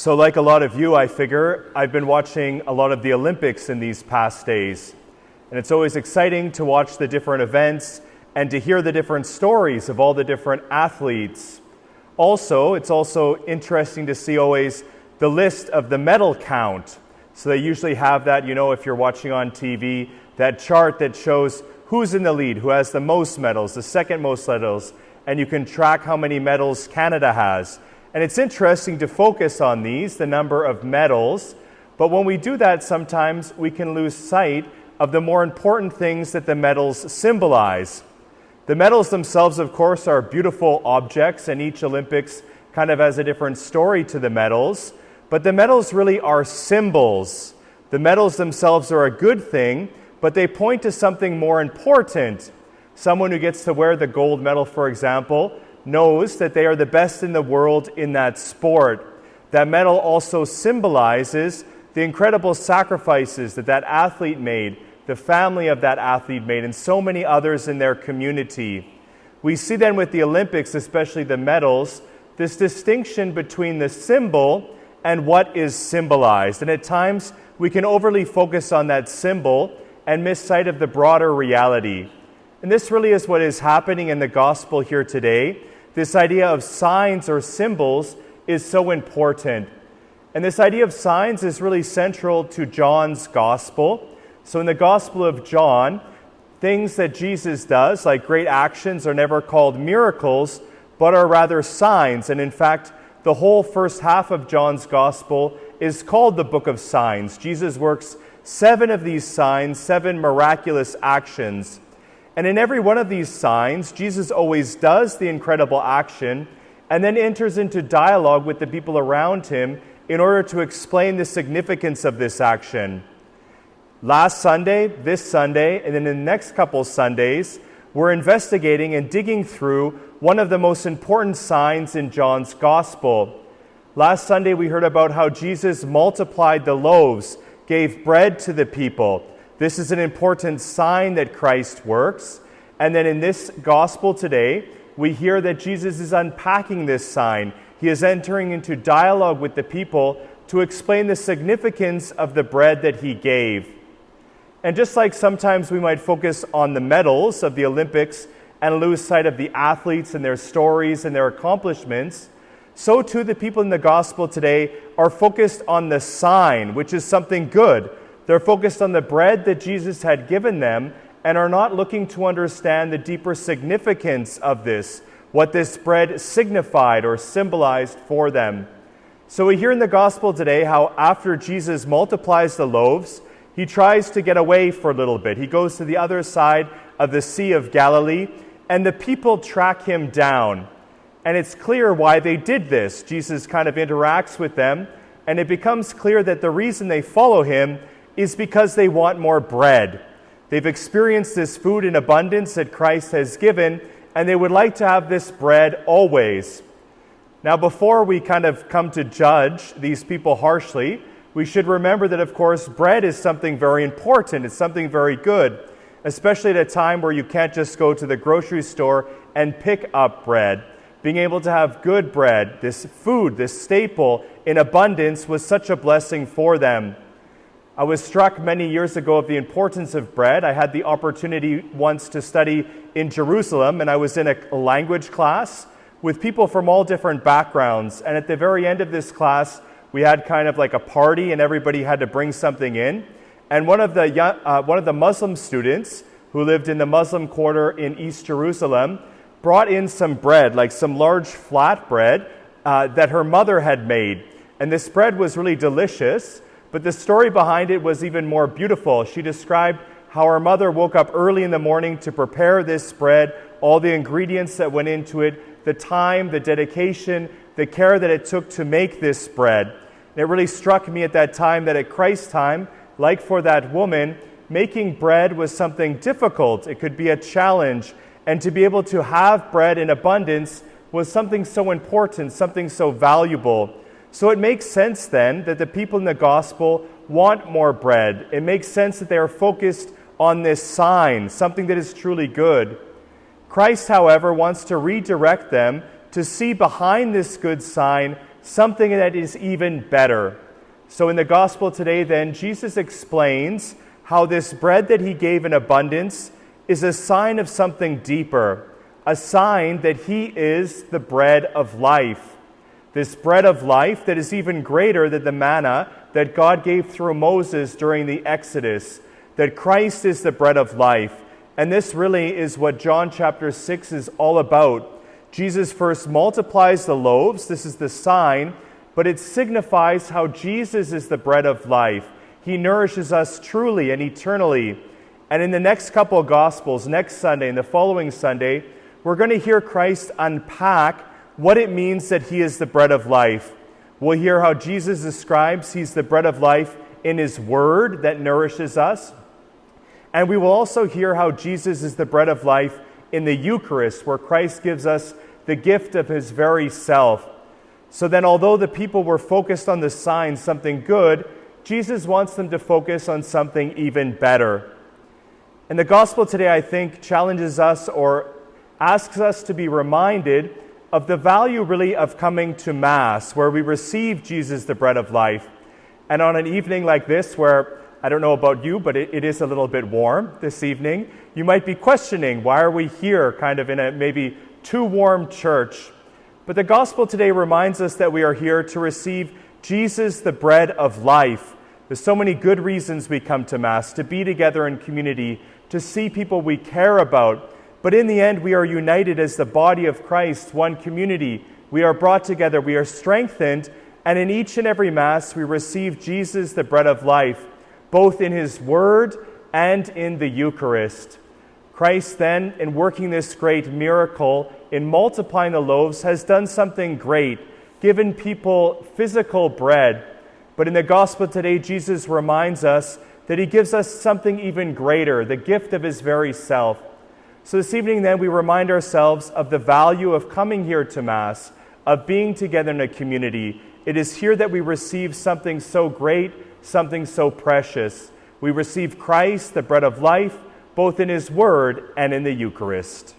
So like a lot of you, I figure, I've been watching a lot of the Olympics in these past days. And it's always exciting to watch the different events and to hear the different stories of all the different athletes. It's also interesting to see always the list of the medal count. So they usually have that, if you're watching on TV, that chart that shows who's in the lead, who has the most medals, the second most medals, and you can track how many medals Canada has. And it's interesting to focus on these, the number of medals, but when we do that, sometimes we can lose sight of the more important things that the medals symbolize. The medals themselves, of course, are beautiful objects, and each Olympics kind of has a different story to the medals, but the medals really are symbols. The medals themselves are a good thing, but they point to something more important. Someone who gets to wear the gold medal, for example, knows that they are the best in the world in that sport. That medal also symbolizes the incredible sacrifices that athlete made, the family of that athlete made, and so many others in their community. We see then with the Olympics, especially the medals, this distinction between the symbol and what is symbolized. And at times, we can overly focus on that symbol and miss sight of the broader reality. And this really is what is happening in the gospel here today. This idea of signs or symbols is so important. And this idea of signs is really central to John's gospel. So in the Gospel of John, things that Jesus does, like great actions, are never called miracles, but are rather signs. And in fact, the whole first half of John's gospel is called the Book of Signs. Jesus works 7 of these signs, 7 miraculous actions. And in every one of these signs, Jesus always does the incredible action and then enters into dialogue with the people around him in order to explain the significance of this action. Last Sunday, this Sunday, and then in the next couple Sundays, we're investigating and digging through one of the most important signs in John's Gospel. Last Sunday, we heard about how Jesus multiplied the loaves, gave bread to the people. This is an important sign that Christ works. And then in this gospel today, we hear that Jesus is unpacking this sign. He is entering into dialogue with the people to explain the significance of the bread that he gave. And just like sometimes we might focus on the medals of the Olympics and lose sight of the athletes and their stories and their accomplishments, so too the people in the gospel today are focused on the sign, which is something good. They're focused on the bread that Jesus had given them and are not looking to understand the deeper significance of this, what this bread signified or symbolized for them. So we hear in the gospel today how after Jesus multiplies the loaves, he tries to get away for a little bit. He goes to the other side of the Sea of Galilee, and the people track him down. And it's clear why they did this. Jesus kind of interacts with them, and it becomes clear that the reason they follow him is because they want more bread. They've experienced this food in abundance that Christ has given, and they would like to have this bread always. Now, before we kind of come to judge these people harshly, we should remember that, of course, bread is something very important. It's something very good, especially at a time where you can't just go to the grocery store and pick up bread. Being able to have good bread, this food, this staple in abundance, was such a blessing for them. I was struck many years ago of the importance of bread. I had the opportunity once to study in Jerusalem, and I was in a language class with people from all different backgrounds. And at the very end of this class, we had kind of like a party, and everybody had to bring something in. And one of the Muslim students who lived in the Muslim quarter in East Jerusalem brought in some bread, like some large flat bread that her mother had made. And this bread was really delicious. But the story behind it was even more beautiful. She described how her mother woke up early in the morning to prepare this bread, all the ingredients that went into it, the time, the dedication, the care that it took to make this bread. And it really struck me at that time that at Christ's time, like for that woman, making bread was something difficult. It could be a challenge. And to be able to have bread in abundance was something so important, something so valuable. So it makes sense then that the people in the gospel want more bread. It makes sense that they are focused on this sign, something that is truly good. Christ, however, wants to redirect them to see behind this good sign something that is even better. So in the gospel today, then, Jesus explains how this bread that he gave in abundance is a sign of something deeper, a sign that he is the bread of life. This bread of life that is even greater than the manna that God gave through Moses during the Exodus, that Christ is the bread of life. And this really is what John chapter 6 is all about. Jesus first multiplies the loaves. This is the sign, but it signifies how Jesus is the bread of life. He nourishes us truly and eternally. And in the next couple of Gospels, next Sunday and the following Sunday, we're going to hear Christ unpack what it means that he is the bread of life. We'll hear how Jesus describes he's the bread of life in his word that nourishes us. And we will also hear how Jesus is the bread of life in the Eucharist, where Christ gives us the gift of his very self. So then, although the people were focused on the sign, something good, Jesus wants them to focus on something even better. And the gospel today, I think, challenges us or asks us to be reminded of the value really of coming to Mass, where we receive Jesus, the bread of life. And on an evening like this, where I don't know about you, but it is a little bit warm this evening, you might be questioning, why are we here kind of in a maybe too warm church? But the gospel today reminds us that we are here to receive Jesus, the bread of life. There's so many good reasons we come to Mass, to be together in community, to see people we care about. But in the end, we are united as the body of Christ, one community. We are brought together, we are strengthened, and in each and every Mass, we receive Jesus, the bread of life, both in his word and in the Eucharist. Christ then, in working this great miracle, in multiplying the loaves, has done something great, given people physical bread. But in the gospel today, Jesus reminds us that he gives us something even greater, the gift of his very self. So this evening then, we remind ourselves of the value of coming here to Mass, of being together in a community. It is here that we receive something so great, something so precious. We receive Christ, the bread of life, both in his word and in the Eucharist.